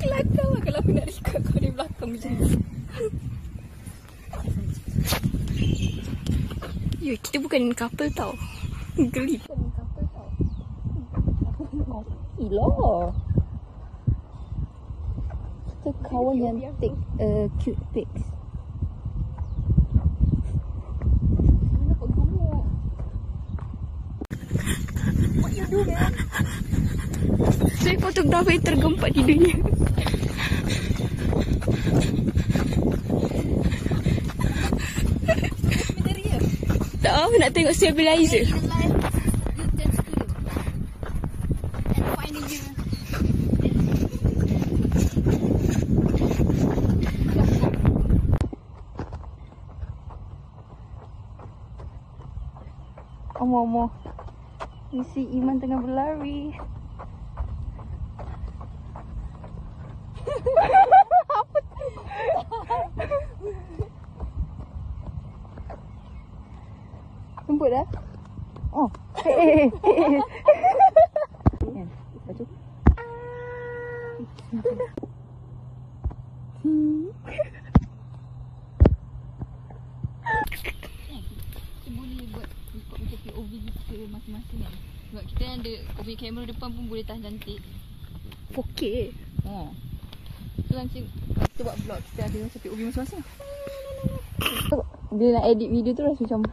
Kelakar lah kalau aku nak record kau di belakang macam ni. Yo, kita bukan couple tau. Geli. Bukan couple tau. Ilah. Kita kawan yang take cute pics. What you do, man? Saya fotografer yang tergempak di dunia. Tak tahu nak tengok stabilizer. Omo. Ni si Iman tengah berlari. Apa tu? Jemput dah? Oh. Lepas tu. Boleh buat macam POV kita masing-masing kan. Sebab kita ada OV kamera depan pun boleh tahan cantik. 4K. So nanti kita buat vlog kita ada macam POV masing-masing. Bila nak edit video tu rasa macam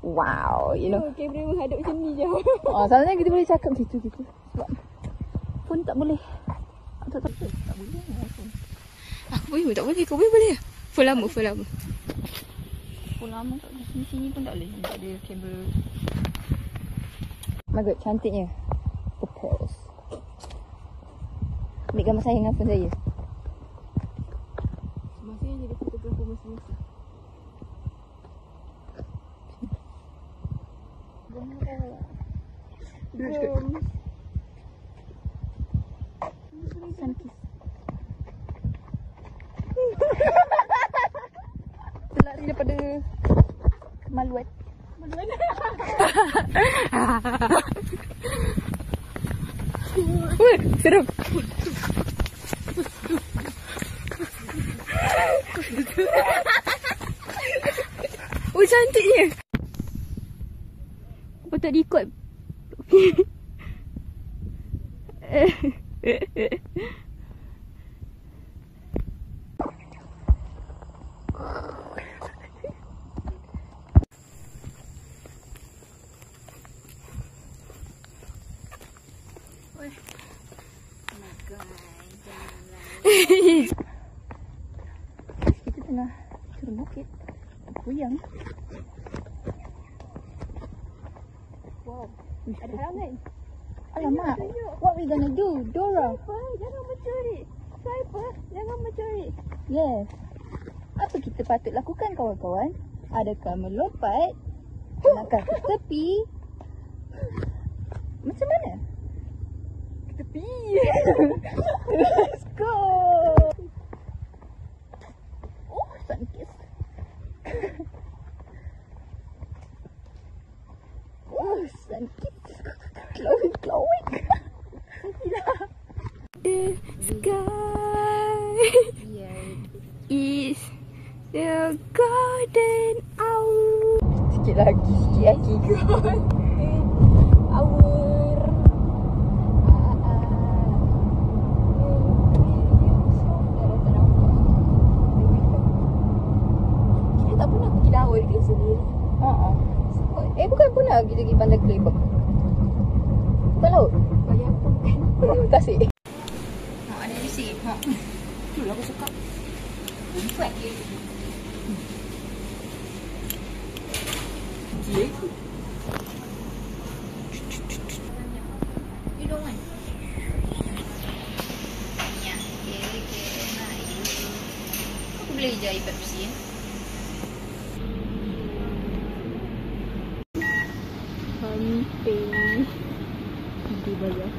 wow, you know. Kamera menghadap macam ni je. Selalunya kita boleh cakap macam tu. Sebab pun tak boleh. Tak boleh. Aku boleh tak boleh. Kau boleh. Full lama. Pun lama tak boleh. Sini pun tak boleh. Tak ada kamera. Margaret, cantiknya. Propose. Ambil gambar saya dengan phone saya. Masih jadi fotografer masing-masing. Terlari daripada maluan. Weh, seram. Oh, cantiknya. Apa tak diikut? Kita tengah turun bukit. Goyang. Wow, ada halangan. Alamak. What we gonna do, Dora? Jangan mencuri. Sniper, jangan mencuri. Yes. Apa kita patut lakukan, kawan-kawan? Adakah melompat? Nakah ke tepi? Macam mana? Ke tepi. Let's go. Oh, sun kiss. Oh, sun kiss. Glowing. The sky is the golden hour. Sikit lagi. Golden hour. Kita tak pernah pergi laut ke sendiri. Bukan pernah kita pergi Pantai Kelebak. Bukan laut. Bagi aku kan. Tasik. Ada di sini. Itulah aku suka. Kuat dia. You don't want. Ya, aku boleh je Pepsi ya. Camping di bayar.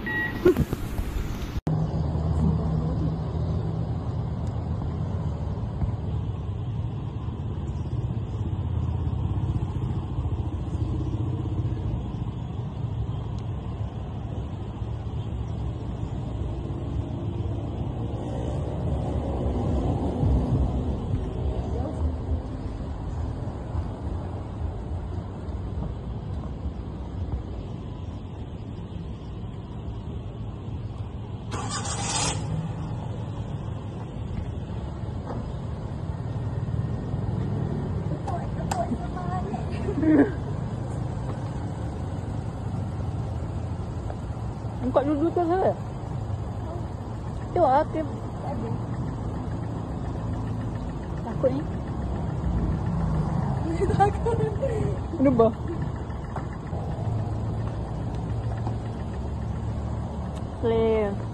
Angkat dulu tu ke? Tengok lah ke. Takut ni. Takut. Kenapa? Play.